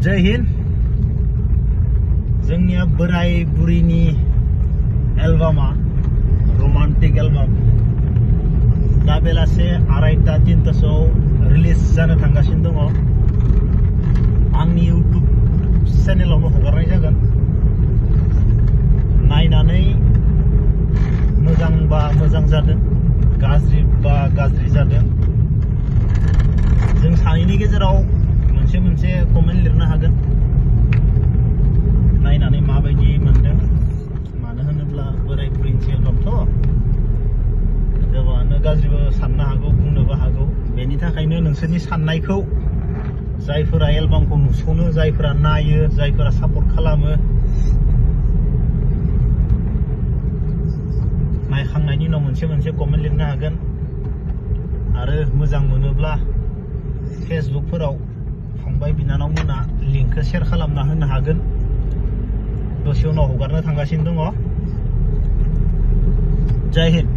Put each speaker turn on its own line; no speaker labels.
जय हिंद जोंनिया बोराय बुरिनि Alabama romantic album दा बेलासे 2:30-3:00 रिलीज जानो थांगासिनो दङ आंनि YouTube चेनेलावनो हगारनाय जागोन नायनानै मोजांबा मोजां जादों गाज्रिबा गाज्रि जादों जों सानैनि गेजेराव मोनसे कमेन्ट लिरनो हागोन नायनानै माबायदि मोनदों मानो होनोब्ला बोराय बुरिनि एलबामथ' गोबाङानो गाज्रिबो साननो हागौ बुंनोबो हागौ बेनि थाखायनो नोंसोरनि साननायखौ जायफोरा एलबामखौ नुसनो जायफोरा नायो जायफोरा सापर्ट खालामो नायखांनायनि उनाव मोनसे कमेन्ट लिरनो हागोन आरो मोजां मोनोब्ला फेसबुकफोराव फंबाय बिनानावमोना लिंकखौ शेयार खालामना होनो हागोन दसे उनाव हगारनो थांगासिनो दङ जय हिंद।